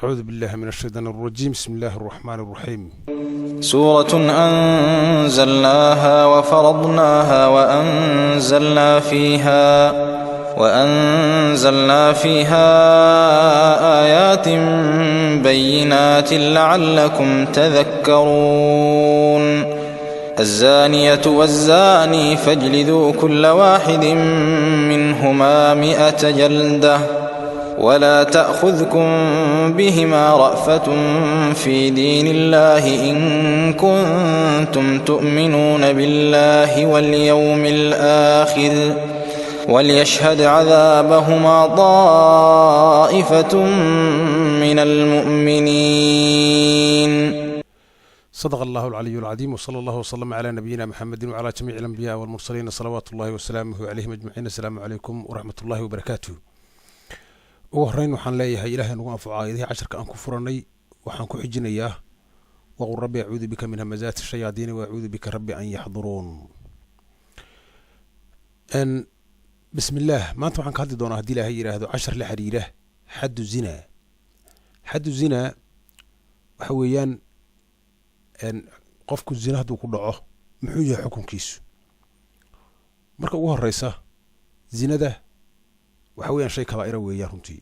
أعوذ بالله من الشيطان الرجيم. بسم الله الرحمن الرحيم. سورة أنزلناها وفرضناها وأنزلنا فيها آيات بينات لعلكم تذكرون. الزانية والزاني فاجلدوا كل واحد منهما 100 جلدة ولا تأخذكم بهما رأفة في دين الله إن كنتم تؤمنون بالله واليوم الآخر وليشهد عذابهما طائفة من المؤمنين. صدق الله العلي العظيم، وصلى الله وسلم على نبينا محمد وعلى جميع الأنبياء والمرسلين صلوات الله وسلامه عليهم أجمعين. السلام عليكم ورحمة الله وبركاته. ugu horeyn waxaan leeyahay ilaahay nagu anfaco aayadaha 10 aan ku furanay. waxaan ku xijinayaa waqul rabbi a'uudu bika min hamazaati shayaadiin wa a'uudu bika rabbi an yaxduruun. bismillaah, maanta waxaan ka hadli doonaa haddii ilaahay yiraahdo 10 la xiriira xaddu zina. xaddu zina waxa weeyaan qofku zina hadduu ku dhaco muxuu yahay xukunkiisu. marka ugu horeysa zinada waxa weeyaan shay kabaa'ira weeyaan runtii.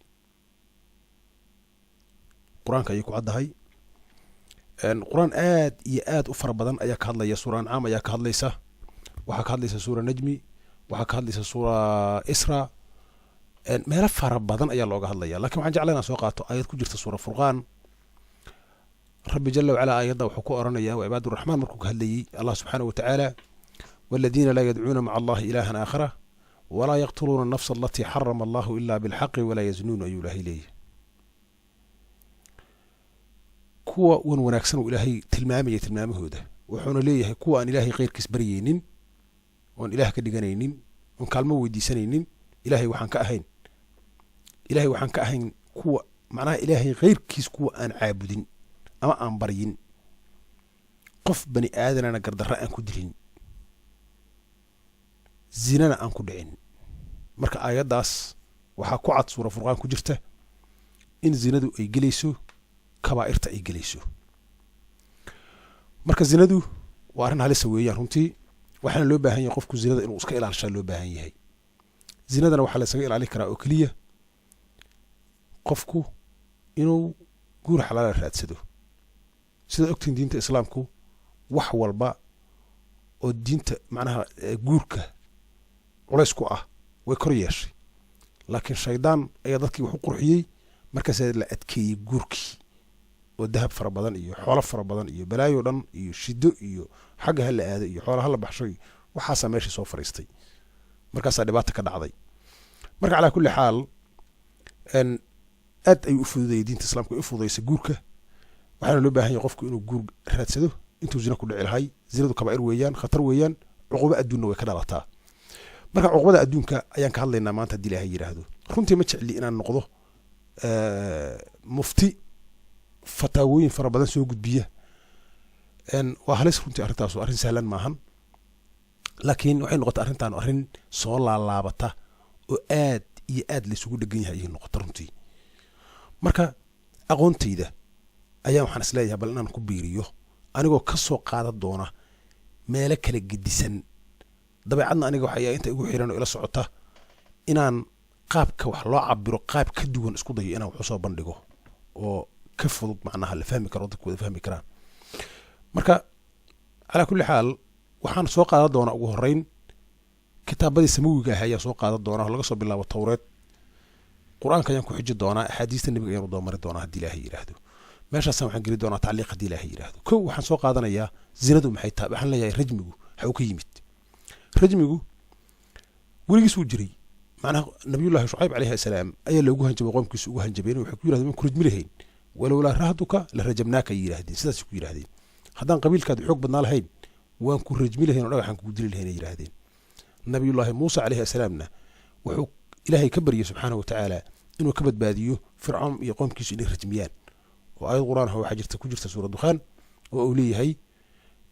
quraanka ayay ku caddahay. quraan aad iyo aad u fara badan ayaa ka hadlaya. suura ancaam ayaa ka hadlaysa, waxaa ka hadlaysa suura najmi, waxaa ka hadlaysa suura isra. meelo fara badan ayaa looga hadlaya, laakiin waxaan jeclaan inaan soo qaato aayad ku jirta suura furqaan. rabbi jalla wacala aayadda wuxuu ku oranayaa waa cibaadu raxmaan markuu ka hadlayey allah subxaanahu watacaala waladiina laa yadcuuna maca allahi ilaahan aakhara walaa yaqtuluuna الnafsa alatii xarama allahu ila bilxaqi walaa yaznuun ayuu ilaahay leeyahy. kuwa wan wanaagsan uu ilaahay tilmaamaya tilmaamahooda, wuxuuna leeyahay kuwa aan ilaahay keyrkiis baryaynin, oon ilaah ka dhiganaynin, oon kaalmo weydiisanaynin, ilaahay waxaan ka ahayn kuwa macnaha ilaahay keyrkiis kuwa aan caabudin ama aan baryin, qof bani aadanana gardarra aan ku dilin, zinana aan ku dhicin. marka aayaddaas waxaa ku cad suura furqaan ku jirta in zinadu ay gelayso kabaa'irta ay gelayso. marka zinadu waa arrin halisa weeyaan runtii, waxaana loo baahan yahay qofku zinada inuu iska ilaalishaa loo baahan yahay. zinadana waxaa la isaga ilaalin karaa oo keliya qofku inuu guur xalaala raadsado. sidaad ogtiin diinta islaamku wax walba oo diinta macnaha guurka culays ku ah way kor yeeshay, laakiin shaydaan ayaa dadkii wax u qurxiyey. markaasaa la adkeeyey guurkii oo dahab fara badan iyo xoolo fara badan iyo balaayo dhan iyo shido iyo xagga ha la aado iyo xoolaha la baxsho iyo waxaasaa meeshii soo fariistay. markaasaa dhibaata ka dhacday. marka calaa kulli xaal aad ayuu u fududayay diinta islaamka, u fududaysa guurka. waxaana loo baahan yahay qofku inuu guur raadsado intuu zina ku dhici lahay. zinadu kabaa'ir weeyaan, khatar weeyaan, cuqubo adduunna way ka dhalataa. marka cuqubada adduunka ayaan ka hadlaynaa maanta haddii ilaahay yidhaahdo. runtii ma jecli inaan noqdo mufti fataawooyin fara badan soo gudbiya. waa halis runtii arrintaasu arrin sahlan maahan, laakiin waxay noqota arrintaan arrin soo laalaabata oo aad iyo aad laysugu dhegan yahay ayay noqota runtii. marka aqoontayda ayaan waxaan isleeyahay bal inaan ku biiriyo anigoo ka soo qaadan doona meelo kala gedisan. dabeecadna aniga waxay inta igu xiran oo ila socota inaan qaabka wax loo cabiro qaab ka duwan isku dayo inaan wax soo bandhigo oo ka fudud macnaha la fahmi karo, dadku wada fahmi karaan. marka calaa kulli xaal waxaan soo qaadan doonaa ugu horeyn kitaabadii samawiga ah ayaan soo qaadan doonaa laga soo bilaabo tawreed. qur-aanka ayaan ku xiji doonaa, axaadiista nebiga ayaan u doomari doonaa haddii ilaahay yidhaahdo. meeshaasaan waxaan geli doonaa tacliiq haddii ilaahay yidhaahdo. kow waxaan soo qaadanayaa zinadu maxay tahay. waxaan leeyahay rajmigu waxa uu ka yimid. rajmigu weligiis wuu jiray. macnaha nabiyullaahi shucayb calayhi asalaam ayaa loogu hanjabay, qoomkiisa ugu hanjabeen. waxay ku yidhahdeen man ku rajmi lahayn walowlaa rahduka la rajamnaaka ay yidhaahdeen. sidaasay ku yidhahdeen. haddaan qabiilkaadu xoog badnaa lahayn waan ku rajmi lahayn oo dhagaxaan kugu dili lahayn ay yidhaahdeen. nabiyullaahi muusa calayhi asalaamna wuxuu ilaahay ka baryay subxaanahu watacaala inuu ka badbaadiyo fircoon iyo qoomkiisu inay rajmiyaan. oo aayad qur'aan ah waxaa ku jirta suura dukhaan oo uu leeyahay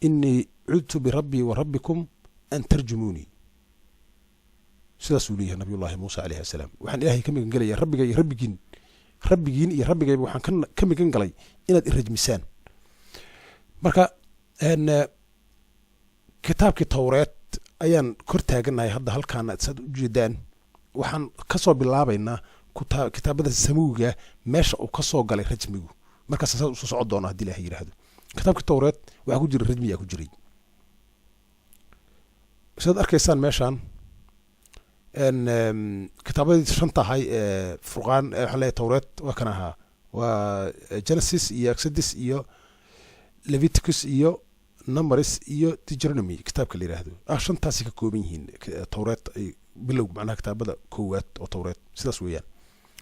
innii cudtu birabbii wa rabbikum an tarjumuunii. sidaasuu leeyahay nabiyullaahi muusa calayhi asalaam. waxaan ilaahay ka magan gelayaa rabbiga iyo rabbigiin rabbigiin iyo rabbigayba waxaan ka migan galay inaad irajmisaan marka kitaabkii towreed ayaan kor taaganahay hadda halkaana saad u jeedaan waxaan kasoo bilaabaynaa kitaabada samuuga meesha uu kasoo galay rajmigu markaas saas usoo socon doona haddii ilaahay yidhaahdo kitaabkii towreed waxaa ku jira rajmiyaa ku jiray sidaad arkaysaan meeshaan kitaabadii shanta ahay furqaan waxaan leeyahay towreed waa kan ahaa waa genesis iyo exodus iyo leviticus iyo numbers iyo deuteronomy kitaabka la yidhaahdo shantaasi ka kooban yihiin towreed ay bilow macnaha kitaabada koowaad oo towreed sidaas weeyaan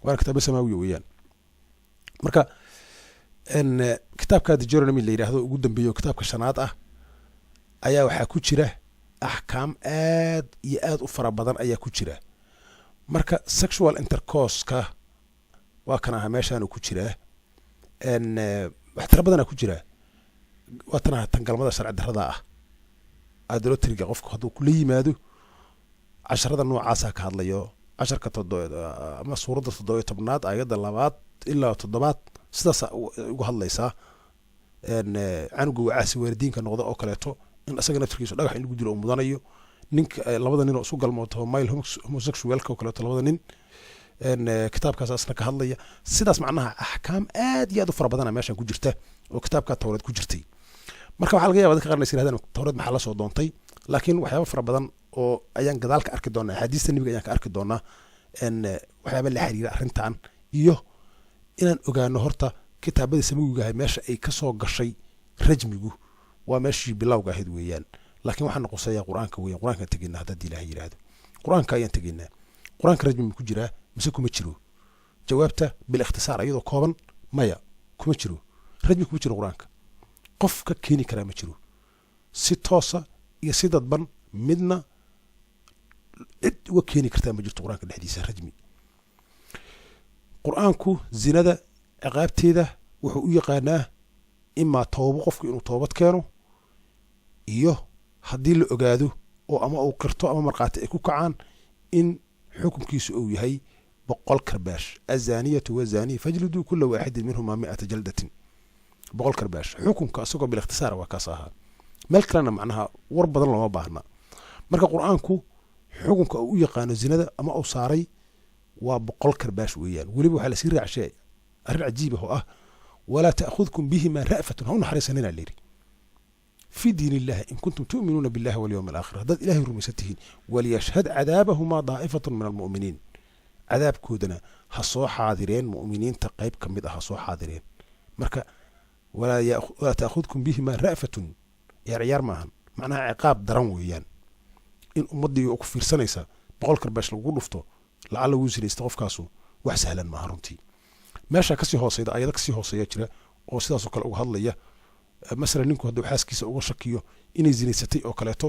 waana kitaabo samaawiya weeyaan marka kitaabka deuteronomy la yidhaahdo ugu dambeeyo kitaabka shanaad ah ayaa waxaa ku jira axkaam aad iyo aad u fara badan ayaa ku jira marka sexual intercourse-ka waa kan ahaa meeshaanu ku jiraa wax tira badanaa ku jira waa tan aha tangalmada sharci darrada ah adulteriga qofku hadduu kula yimaado casharada noocaasaa ka hadlayo casharka ama suuradda 17 aayadda 2 ilaa 7 sidaas ugu hadlaysaa canuga wacaasi waalidiinka noqda oo kaleeto in asaga naftirkiisu dhagax in lagu dilo oo mudanayo ninka labada nin oo isu galmooto male homosexualka oo kaleeto labada nin kitaabkaas asna ka hadlaya sidaas macnaha axkaam aad iyo aad u fara badana meeshan ku jirta oo kitaabka towreed ku jirtay marka waxaa laga yaabaa dadka qaarna yiraahdaan towreed maxaa la soo doontay laakiin waxyaabo fara badan oo ayaan gadaal ka arki doonaa xadiista nabiga ayaan ka arki doonaa waxyaabo la xiriira arrintan iyo inaan ogaano horta kitaabada samaawiga ah meesha ay ka soo gashay rajmigu waa meeshii bilowga ahayd weeyaan laakiin waxaan noqonayaa quraanka weeyaan quraanka tageena hadda ilaahay yiraahdo quraanka ayaan tageena quraanka rajmi ku jira mise kuma jiro jawaabta bil ikhtisaar ayadoo kooban maya kuma jiro rajmi kuma jiro quraanka qof ka keeni kara ma jiro si toosa iyo si dadban midna cid uga keeni kartaa ma jirto quraanka dhexdiisa rajmi quraanku zinada ciqaabteeda wuxuu u yaqaanaa ima toobo qofku inuu toobad keeno iyo haddii la ogaado oo ama uu qirto ama marqaati ay ku kacaan in xukunkiisu uu yahay 100 karbaash azaniyatu wazani fajlidu kulla waahidin minhuma 100 jaldatin 100 karbaash xukunka asagoo bil ikhtisaar waa kaas ahaa meel kalena macnaha war badan lama baahna marka quraanku xukunka uu yaqaano zinada ama uu saaray waa 100 karbaash weeyaan waliba waxa la sii raacshay arrin cajiib ah ولا تأخذكم بهما رأفة هون حريصنا ليري في دين الله إن كنتم تؤمنون بالله واليوم الآخر هذا إله رميستهن وليشهد عذابهما ضائفة من المؤمنين عذاب كودنا هصو حاضرين مؤمنين تقيب كمد هصو حاضرين مركا ولا تأخذكم بهما رأفة يا عيار ماهن معناها عقاب درنويان إن أمضي أكفر سنيسا بقول كرباش لو قلفتو لعل وزري استغف كاسو وحسهلا مهارنتي meesha ka sii hooseyda ayada ka sii hooseeya jira oo sidaas oo kale uga hadlaya mesela ninku hadduu xaaskiisa uga shakiyo inay zinaysatay oo kaleeto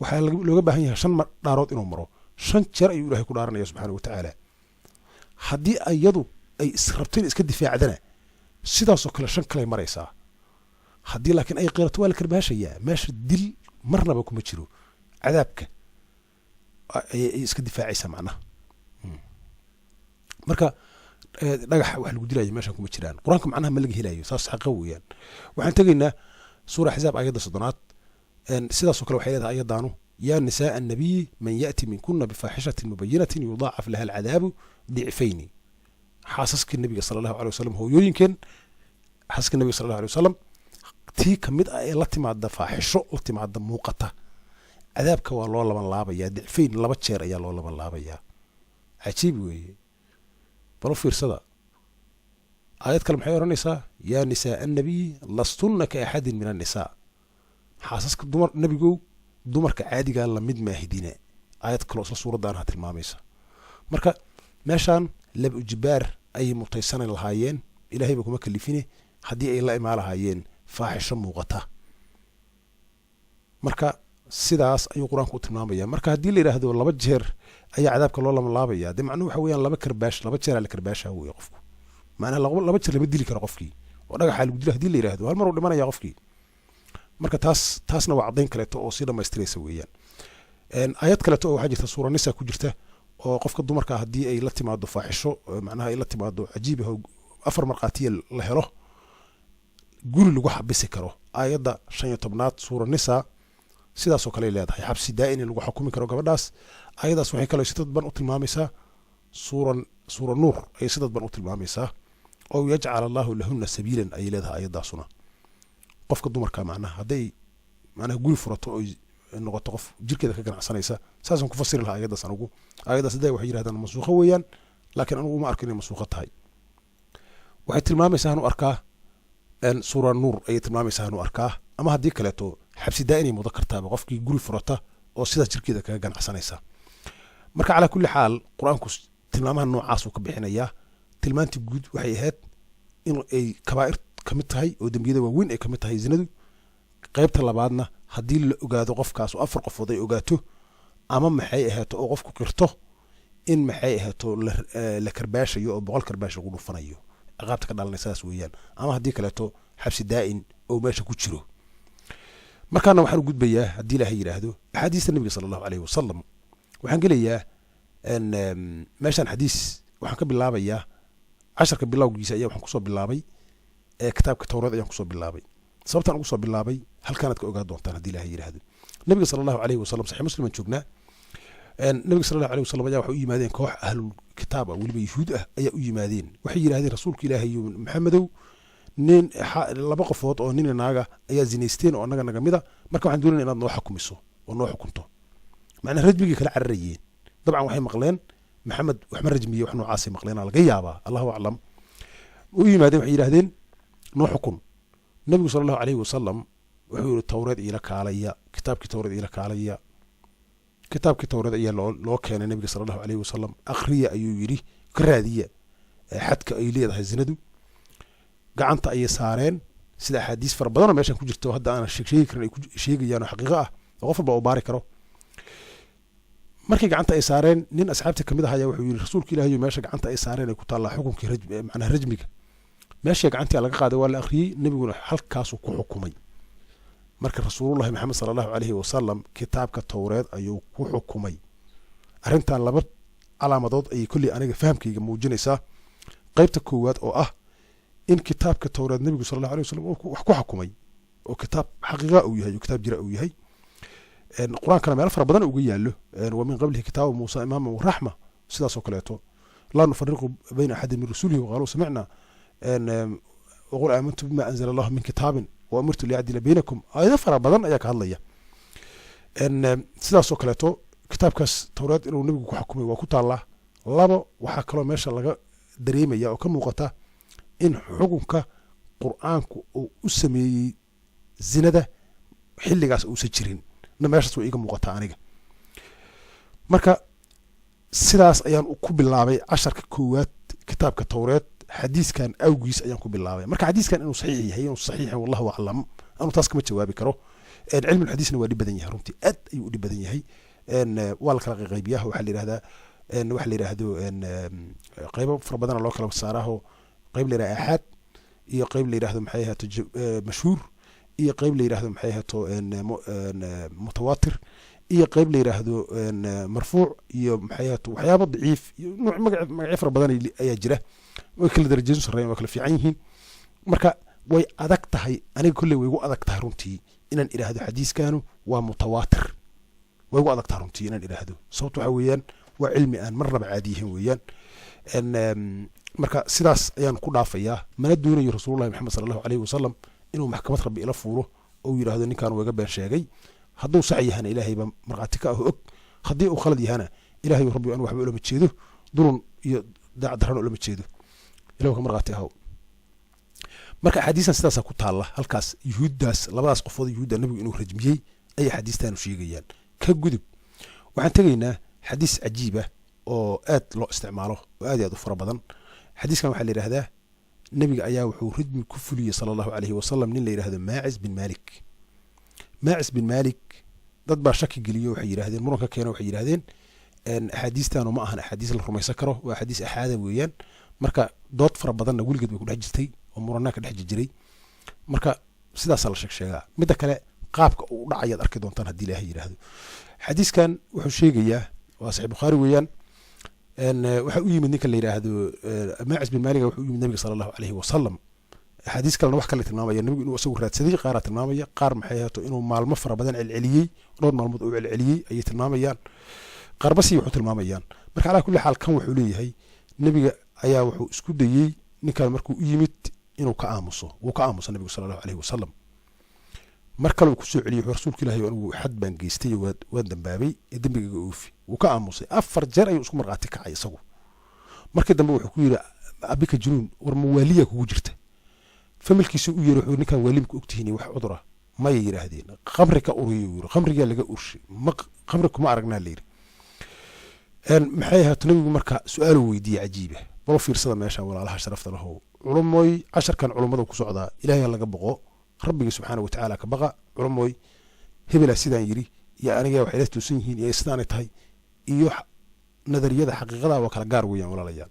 waxaa looga baahan yahay 5 dhaarood inuu maro 5 jeer ayuu ilaahay ku dhaaranaya subxaanahu wa tacaala haddii ayadu ay israbteen iska difaacdana sidaas oo kale 5 kale maraysaa haddii laakiin ay qirato waa la karbaashayaa meesha dil marnaba kuma jiro cadaabka ay iska difaacaysa macnaha marka dhagax wax lagu dilaayo meeshan kuma jiraan quraanka macnaha ma laga helayo saas xaqo weeyaan waxaan tagaynaa suura xisaab ayada 7aad sidaas oo kale waxay leedahay ayadaanu ya nisaa an-nabiy man yati minkunna bi fahishatin mubayyinatin yudha'af laha al-'adab di'fayn xaasaska nabiga sallallahu alayhi wasallam hooyooyinkan xaasaska nabiga sallallahu alayhi wasallam tii kamid ah ee la timaada faahisho la timaada muuqata cadaabka waa loo laban laabayaa di'fayn 2 jeer ayaa loo laban laabayaa cajiib weeye بلو فرصدا آيات كلام حيوان النساء يا نساء النبي لستن كأحد من النساء حاسسك دمر النبي جو دمر كعادي قال لمد ما هدينا آيات كلام صورة دانها الماميسة مركا ماشان لب جبار أي مطيسان الهايين إلهي بكم كلفينه هدي أي لا إما الهايين فاحش مغطى مركا sidaas ayuu quraanku u tilmaamaya marka hadii la yiraahdo 2 jeer ayaa cadaabka loo lama laabaya de macnuhu waxa weeyaan 2 karbaash 2 jeer la karbaasha weey qofku macnaha 2 jeer lama dili karo qofkii oo dhagaxa lagu dilo hadii la yiraahdo hal mar uu dhimanaya qofkii marka taasna waa cadeyn kale oo si dhameystiraysa weeyaan ayad kale oo waxa jirta suura nisa ku jirta oo qofka dumarka haddii ay la timaado faaxisho macnaha ay la timaado cajiib ah 4 marqaatiya la helo guri lagu xabisi karo aayadda 15aad suura nisaa sidaasoo kale leedahay xabsi daa'in lagu xukumi karo gabadhaas aayadaas waxay kale sidad ban u tilmaamaysaa suura nuur ay sidad ban u tilmaamaysaa oo yajcal allahu lahunna sabiilan ay leedahay aayadaasuna qofka dumarka macnaha hadday macnaha guri furato oo noqoto qof jirkeeda ka ganacsanaysa saasaan ku fasiri lahaa aayadaas anigu aayadaas hadday waxay yidhahdaan masuuqo weeyaan laakiin anigu uma arko inay masuuqo tahay waxay tilmaamaysaa hanu arkaa suura nuur ayay tilmaamaysaa hanu arkaa ama haddii kaleeto xabsi daa'inay mudan kartaaba qofkii guri furata oo sidaas jirkeeda kaga ganacsanaysa marka calaa kulli xaal qur-aanku tilmaamaha noocaasuu ka bixinayaa tilmaantii guud waxay ahayd in ay kabaa'ir ka mid tahay oo dembiyada waaweyn ay ka mid tahay zinadu qaybta labaadna haddii la ogaado qofkaas oo 4 qofood ay ogaato ama maxay ahaato oo qofku qirto in maxay ahaato la karbaashayo oo 100 karbaash lagu dhufanayo ciqaabta ka dhalanaysaas weeyaan ama haddii kaleeto xabsi daa'in oo meesha ku jiro markaana waxaan u gudbayaa haddii ilaahay yidhaahdo axaadiista nabiga sala allahu calayhi wasalam waxaan gelayaa meeshaan xadiis waxaan ka bilaabayaa casharka bilowgiisa ayaa waxaan kusoo bilaabay kitaabka towreed ayaan kusoo bilaabay sababtaan ugu soo bilaabay halkaanaad ka ogaa doontaan haddii ilaahay yidhaahdo nabiga sala allahu calayhi wasalam saxiix musliman joognaa nabiga sala allahu calayhi wasalam ayaa waxay u yimaadeen koox ahlul kitaab ah weliba yuhuud ah ayaa u yimaadeen waxay yidhahdeen rasuulka ilaahay maxamedow nin 2 qofood oo nin naaga ayaa zinaysteen oo annaga naga mida marka waxaan doonaynaa inaad noo xukumiso oo noo xukunto macnaha rajmigii kala cararayeen dabcan waxay maqleen maxamed wax ma rajmiye wax noocaasay maqleen laga yaabaa allahu aclam u yimaadeen waxay yidhahdeen noo xukun nabigu sala allahu calayhi wasalam wuxuu yidhi towreed iila kaalaya kitaabkii towreed iila kaalaya kitaabkii towreed ayaa loo keenay nabiga sala allahu calayhi wasalam akhriya ayuu yidhi ka raadiya xadka ay leedahay zinadu gacanta ayay saareen sida axaadiis fara badanoo meeshan ku jirto hadda aan sheegi karin ay ku sheegayaan oo xaqiiqo ah oo qof walba oo baari karo markii gacanta ay saareen nin asxaabta kamid ah ayaa wuxuu yidhi rasuulka ilaahay meesha gacanta ay saareen ay ku taallaa xukunkii macnaha rajmiga meeshii gacantii laga qaaday waa la akhriyey nabiguna halkaasuu ku xukumay marka rasuulullahi maxamed sala allahu calayhi wasalam kitaabka towreed ayuu ku xukumay arrintan 2 calaamadood ayay kolley aniga fahamkayga muujinaysaa qaybta koowaad oo ah in kitaabka towreed nabigu sala allahu alayhi wasalam wax ku xukumay oo kitaab xaqiiqa uu yahay oo kitaab jira uu yahay qur-aankana meelo fara badan uga yaallo wa min qablihi kitaabu muusa imaaman waraxma sidaasoo kaleeto laa nufariqu bayna axadin min rasulihi waqaaluu samicna waqul aamantu bima anzala allahu min kitaabin wa amirtu liyacdila baynakum aayado fara badan ayaa ka hadlaya sidaasoo kaleeto kitaabkaas towreed inuu nabigu ku xukumay waa ku taallaa 2 waxaa kaloo meesha laga dareemaya oo ka muuqata in xukunka qur'aanku uu u sameeyey zinada xilligaas uusan jirin meeshaas way iga muuqataa aniga marka sidaas ayaan ku bilaabay casharka koowaad kitaabka towreed xadiiskan awgiis ayaan ku bilaabay marka xadiiskan inuu saxiix yahay inuu saxiix wallahu aclam anu taas kama jawaabi karo cilmi xadiisna waa dhib badan yahay runtii aad ayuu u dhib badan yahay waa la kala qaybiyaa waxaa la yidhahdaa waxa la yidhaahdo qaybo fara badana loo kala saaraaho qayb la yidhahdo axaad iyo qayb la yidhahdo maxay ahaato mashhuur iyo qayb la yidhahdo maxay ahaato mutawaatir iyo qayb la yidhaahdo marfuuc iyo maxay ahaato waxyaabo daciif iyo magacyo fara badan ayaa jira way kala darajeysan sarreeyaan waa kala fiican yihiin marka way adag tahay aniga kolley way igu adag tahay runtii inaan idhaahdo xadiiskanu waa mutawaatir way igu adag tahay runtii inaan idhaahdo sababto waxa weeyaan waa cilmi aan marnaba caadi yahin weeyaan marka sidaas ayaan ku dhaafayaa mana doonayo rasuulullahi maxamed sala allahu calayhi wasalam inuu maxkamad rabbi ila fuuro oo yidhaahdo ninkan waa iga been sheegay hadduu sax yahana ilaahay baa markhaati ka ah og haddii uu khalad yahana ilaahay rabbi anu waxba ulama jeedo dulun iyo daacdarrana ulama jeedo ilahu ka markhaati ahow marka axaadiistan sidaasaa ku taalla halkaas yuhuuddaas 2daas qofood yuhuudda nabigu inuu rajmiyey ayay xadiistaanu sheegayaan ka gudub waxaan tegaynaa xadiis cajiiba oo aad loo isticmaalo oo aad iyo aad u fara badan xadiiskan waxaa la yidhahdaa nebiga ayaa wuxuu rajmi ku fuliyey sala allahu calayhi wasalam nin la yidhahdo maacis bin maalik dad baa shaki geliyo waxay yidhahdeen muranka keena waxay yidhahdeen axaadiistaanu ma ahan axaadiis la rumaysan karo waa axaadiis axaada weeyaan marka dood fara badanna weligeed bay ku dhex jirtay oo muranaa ka dhex jiray marka sidaasaa la sheegaa midda kale qaabka uu dhacayaad arki doontaan haddii ilaahay yidhaahdo xadiiskan wuxuu sheegayaa waa saxiix bukhaari weeyaan waxa u yimid ninka la yiraahdo Maacis bin Maalik wuxuu u yimid nabiga sallallahu alayhi wasallam xadiis kalena wax kale tilmaamaya nabigu inuu isagu raadsaday qaar tilmaamaya qaar maxay ahaato inuu maalmo fara badan celceliyay dhowr maalmood uu celceliyay ay tilmaamayaan qaar basi wuxuu tilmaamayaan marka ala kulli xaal kan wuxuu leeyahay nabiga ayaa wuxuu isku dayay ninkan markuu u yimid inuu ka aamuso nabigu sallallahu alayhi wasallam markale uu ku soo celiyay rasuulka ilaahay inuu xad baan geystay waan dambaabay dambiga oofi uu ka aamusay 4 jeer ayuu isku marqaati kacay isagu markii dambe wuxuu ku yiri abika junuun war mawaaliya kugu jirta familkiisu u yeero wuxuu ninkan waalimku ogtihiin wax cudura ma yiraahdeen khamriga uriyo khamriga laga urshi ma khamri kuma aragnaa leeyri maxay ahayd nabigu marka su'aal weydiiyay cajiiba bal fiirsada meesha walaalaha sharafta lahow culumoy 10 kan culumada ku socda ilaahay laga baqo rabbiga subhanahu wa ta'ala ka baqa culumoy hebela sidaan yiri ya aniga waxay la tuusan yihiin iyo sidaan tahay iyo nadariyada xaqiiqada waa kala gaar weeyaan walaalayaal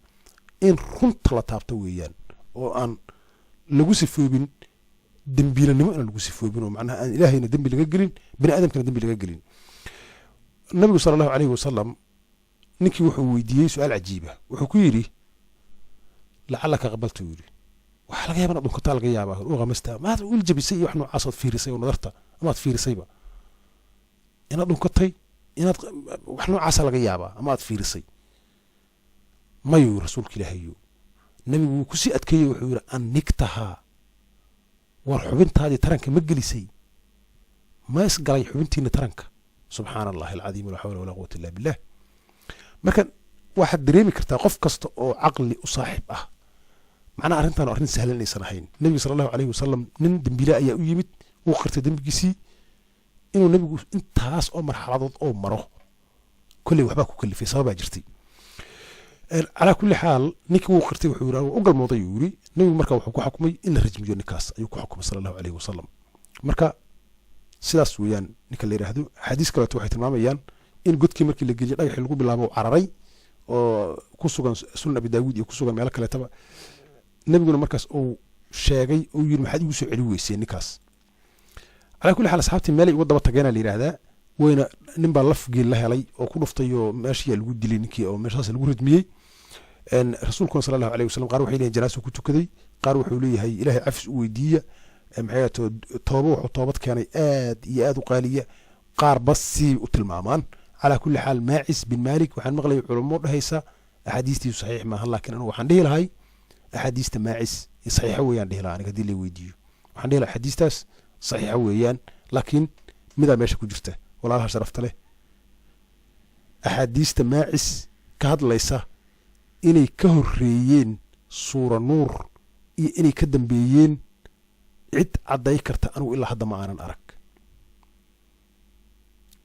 in runta la taabto weeyaan oo aan lagu sifoobin dambiilanimo in lagu sifoobin oo macnaha aan ilaahayna dambi laga gelin bini aadamkana dambi laga gelin nabiga sallallahu alayhi wasallam ninkii wuxuu weydiiyay su'aal cajiiba wuxuu ku yiri la'allaka qabaltu yiri waxa laga yaabaa dhulka taal laga yaabaa oo qamasta ma aad ul jabisay wax noocaas oo fiirisay oo nadarta ama aad fiirisayba inaad dhunkatay inaad wax noocaas laga yaabaa ama aad fiirisay mayu rasuulka ilaahay nabigu ku si adkeeyay wuxuu yiri an niktaha war xubintaadii taranka ma gelisay ma isgalay xubintiina taranka subhanallahi alazim wala hawla wala quwwata illa billah marka waxa dareemi kartaa qof kasta oo aqli u saaxib ah macna arintan arin sahlan aysan ahayn nabiga sallallahu alayhi wasallam nin dambila ayaa u yimid uu qirtay dambigiisii inuu nabigu intaas oo marxaladood oo maro kulli waxba ku kalifay sabab jirtay على كل حال نيك وقرتي وحورا وقل موضي يوري نبي مركا وحو ku xukmay in la rajmiyo ninkaas ayuu ku xukmay sallallahu alayhi wasallam marka sidaas weeyaan ninka la yiraahdo xadiis kale waxay tilmaamayaan in godkii markii la geliyo dhagax lagu bilaabo cararay oo ku sugan sunan abi daawud iyo ku sugan meel kale taba nabiguna markaas uu sheegay oo yiri maxaad igu soo celi weysay ninkaas على كل حال asxaabtii meel ay uga daba tageen la yiraahdaa wayna nin baa laf geel la helay oo ku dhuftay oo meeshii lagu dilay ninkii oo meeshaas lagu ridmiyay rasuulku sallallahu alayhi wasallam qaar waxay leeyeen janaaso ku tukaday qaar wuxuu leeyahay ilaahay afis u weydiiya maxay toobo wuxuu toobad keenay aad iyo aad u qaaliya qaar basi u tilmaamaan ala kulli xaal maacis bin malik waxaan maqlay culimo dhahaysa ahadiistii saxiix ma aha laakiin anigu waxaan dhihi lahay ahadiista maacis saxiix weeyaan dhihi lahaa aniga hadii la weydiiyo waxaan dhihi lahaa ahadiistaas saxiix weeyaan laakiin mid meesha ku jirta walaalaha sharafta leh ahadiista maacis ka hadlaysa inay ka horeeyeen suura nuur iyo inay ka dambeeyeen cid caday karta anigu ilaa hadda ma aanan arag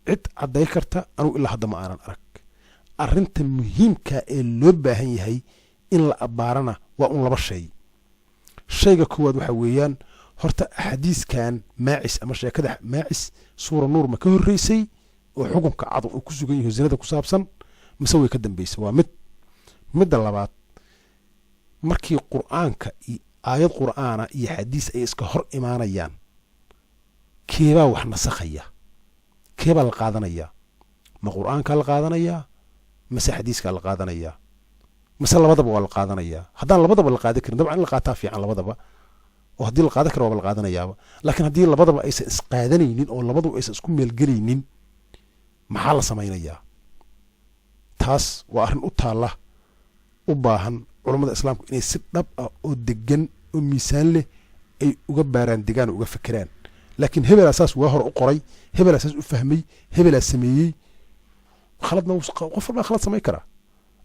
cid caday karta anigu ilaa hadda ma aanan arag arinta muhiimka ee loo baahan yahay in la abaarana waa un laba shay shayga koowaad waxa weeyaan horta xadiiskan maacis ama sheekada maacis suura nuur ma ka horeysay oo xukunka cad oo ku sugan yahay zinada ku saabsan mise way ka dambeysay waa mid labaad markii quraanka iyo aayad quraana iyo xadiis ay iska hor imaanayaan keeba wax nasakhaya keeba la qaadanaya ma quraanka la qaadanaya mise xadiiska la qaadanaya mise labadaba waa la qaadanaya haddaan labadaba la qaadan karin dabcan la qaataa fiican labadaba oo hadii la qaadan karo waa la qaadanayaaba laakiin hadii labadaba aysan isqaadanaynin oo labadaba aysan isku meel galaynin maxaa la samaynayaa taas waa arrin u taala u baahan culimada islaamku inay si dhab ah oo degan oo miisaan leh ay uga baaraan degaan uga fikiraan laakiin hebel asaas waa hor u qoray hebel asaas u fahmay hebel sameeyay khaladna qof walba khalad samay kara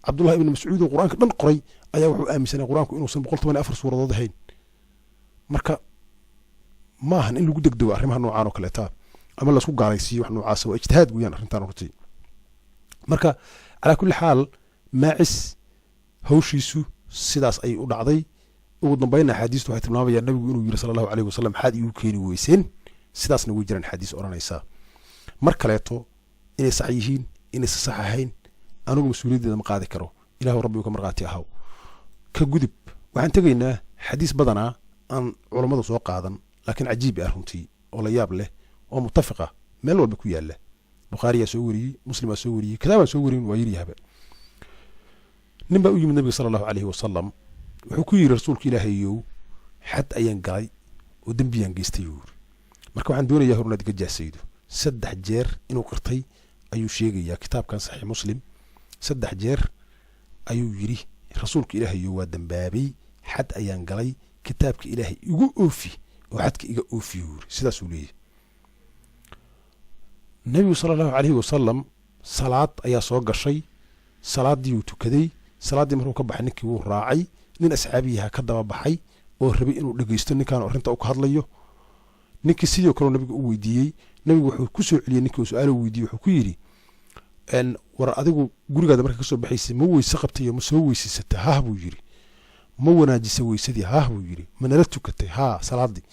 Abdullah ibn Mas'ud oo quraanka dhan qoray ayaa wuxuu aaminsanay quraanku inuu 114 suuradood ahayn marka maahan in lagu degdego arrimaha noocaan oo kale taa ama la isku gaalaysiyo wax noocaas oo ijtihaad weeyaan arrintan runtii marka ala kulli xaal maacis hawshiisu sidaas ay u dhacday ugu dambeeyna xadiistu waxay tilmaamayaan nabigu inuu yiri sallallahu alayhi wasallam xad iyu keeni weyseen sidaasna way jiraan xadiis oranaysa mar kaleeto inay sax yihiin inay sax ahayn anigu mas'uuliyadda ma qaadi karo ilaahu rabbigu ka marqaati ahaw ka gudub waxaan tagaynaa xadiis badana aan culimadu soo qaadan laakiin cajiib ah runtii oo la yaab leh oo mutafaqa meel walba ku yaala bukhari soo wariyay muslim soo wariyay kitaab soo wariyay waa yiri haba nin baa u yimid nabiga sala allahu calayhi wasalam wuxuu ku yidhi rasuulka ilaahayow xad ayaan galay oo dembiyaan geystay buu yiri marka waxaan doonayaa hor inaad iga jaasaydo 3 jeer inuu qirtay ayuu sheegayaa kitaabkan saxiix muslim 3 jeer ayuu yiri rasuulka ilaahayow waa dambaabay xad ayaan galay kitaabka ilaahay igu oofi oo xadka iga oofi yiri sidaas uu leeyahay nabiga sallallahu alayhi wasallam salaad ayaa soo gashay salaadii uu tukaday salaadii markuu ka baxay ninkii uu raacay nin asxaabiyaha ka daba baxay oo rabay inuu dhageysto ninkan arinta uu ka hadlayo ninkii sidoo kale nabiga uu weydiiyey nabigu wuxuu ku soo celiyay ninkii su'aal uu weydiiyey wuxuu ku yiri war adigu gurigaada marka ka soo baxaysay ma weyse qabtay ma soo weysisatay ha buu yiri ma wanaajisay weysadii ha buu yiri ma nala tukatay ha salaadii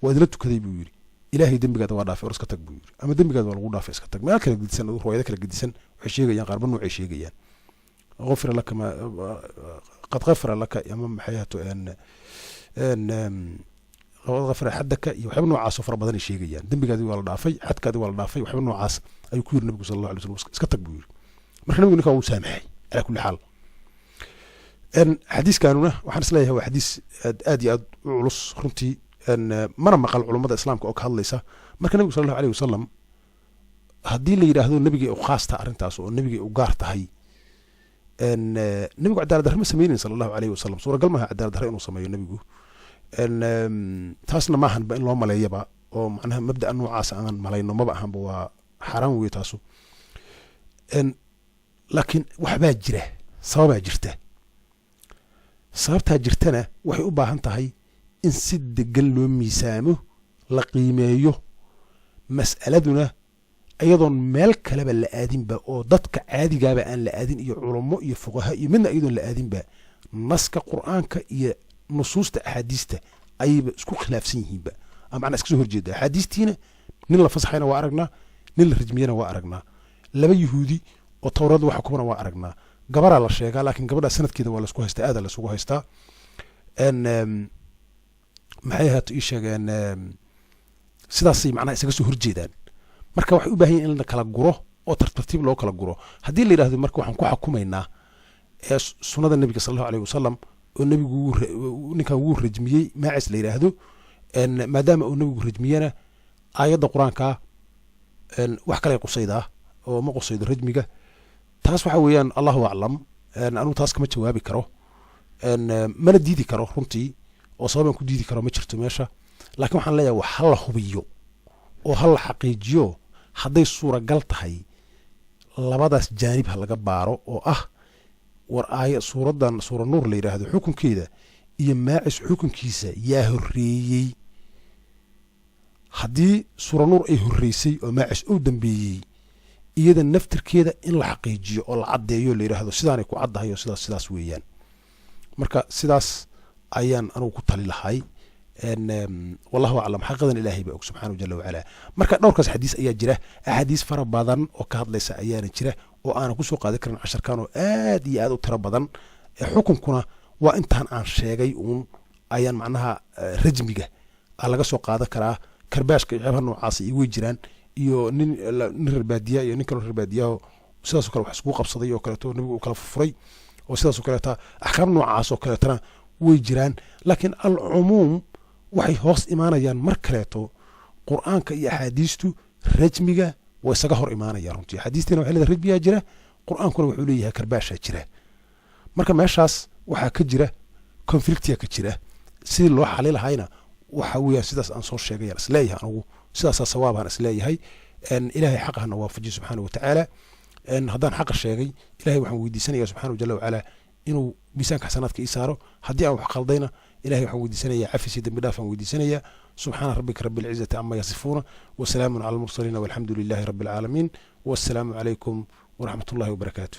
waa idla tukaday buu yiri ilaahay dambigaada waa dhaafay iska tag buu yiri ama dambigaada waa lagu dhaafay iska tag meel kale gedisan ruwaayada kale gedisan waxay sheegayaan qaarba nuucay sheegayaan غفر لك ما قد غفر لك يا مم حياته ان غفر حدك يحب نوعاس فر بدن شيغيان دنبغادي waa la dhaafay xadkaadi waa la dhaafay waxba noocaas ay ku yiri nabiga sallallahu alayhi wasallam iska tag buu yiri marka nabigu ninka uu saamaxay ala kulli xaal ان حديث كانوا waxaan isleeyahay waa xadiis aad iyo aad u culus runtii ان mana maqal culimada islaamka oo ka hadlaysa marka nabiga sallallahu alayhi wasallam hadii la yiraahdo nabiga uu khaasta arintaas oo nabiga uu gaar tahay ان نبي عدالة درهم سمينين صلى الله عليه وسلم صورة قال ما عدالة درهم إنه سميه نبيه ان تاسنا ما هن بين لهم ملايا بقى أو معناها مبدأ إنه عاص عن ملايا إنه ما بقى هم بوا حرام ويتاسو ان لكن وحبات جره صوابع جرته صابتها جرتنا وحي أبا هنتهي إن سد قلو ميسامه لقيميه مسألتنا أيضاً مال كلام الآدم با أو ضدك عادي جاب أن الآدم يعلموا يفقهاء من أيضاً الآدم با نسك قرآن كي نصوص أحاديثه أي سكو خلاف سنه با أما أنا سكسوه جدا حديثتنا نلا فصحينا وأرجنا نلا رجمينا وأرجنا لما يهودي وتورد وحكمنا وأرجنا قبر على الشيء لكن قبل سنة كده ولا سكوه استا هذا ولا سكوه استا أن معاها تيجي أن سداسي معناه سكسوه جدا marka wax u baahan in la kala guro oo tartiib loo kala guro hadii la yiraahdo marka waxaan ku xukumaynaa ee sunnada nabiga sallallahu alayhi wasallam oo nabigu ninka uu rajmiyay maacis la yiraahdo in maadaama uu nabigu rajmiyana aayada quraanka in wax kale qusayda oo ma qusaydo rajmiga taas waxa weeyaan Allahu a'lam anu taas kama jawaabi karo in mana diidi karo runtii oo sabab ku diidi karo ma jirto meesha laakiin waxaan leeyahay wax la hubiyo oo hal xaqiijiyo hadday suuragal tahay labadaas jaanib ha laga baaro oo ah war aaya suuradan suura nuur la yiraahdo xukunkeeda iyo maacis xukunkiisa yaa horeeyay haddii suura nuur ay horeysay oo maacis uu dambeeyay iyada naftirkeeda in la xaqiijiyo oo la cadeeyo la yiraahdo sidaan ay ku caddahay oo sidaas weeyaan marka sidaas ayaan anigu ku tali lahay ان والله اعلم حقيقه الهي بأك سبحانه جل وعلا marka dhowrkaas xadiis ayaa jira xadiis fara badan oo ka hadlaysa ayaana jira oo aan ku soo qaadi karin 10 kan oo aad iyo aad u tiro badan xukunkuna waa intaan aan sheegay uun ayaan macnaha rajmiga laga soo qaadan karaa karbaashka iyo noocaas ay way jiraan iyo nin reerbaadiya iyo nin kale reerbaadiya sidaas oo kale wax isku qabsaday oo kale nabigu uu kala furay oo sidaas oo kale ahkaam noocaas oo kale tana way jiraan laakiin al-umum waxay hoos imaanayaan mar kaleeto quraanka iyo axaadiistu rajmiga way isaga hor imaanayaan runtii xadiistina waxa leedahay rajmiga jira quraankuna wuxuu leeyahay karbaasha jira marka meeshaas waxa ka jira conflictiga ka jira si loo xalil lahayna waxa weeyaan sidaas aan soo sheegay isleeyahay anigu sidaas sawaabaan isleeyahay in ilaahay xaqana waafajiyo subhanahu wa ta'ala in haddaan xaq sheegay ilaahay waxaan weydiisanayaa subhanahu jalla wa ala inuu miisaanka xasanaadka ii saaro haddii aan wax qaldayna إلهي وحن ودي سنة عفسي سيد بدافع ودي سنة سبحان ربك رب العزة عما يصفون وسلام على المرسلين والحمد لله رب العالمين والسلام عليكم ورحمة الله وبركاته.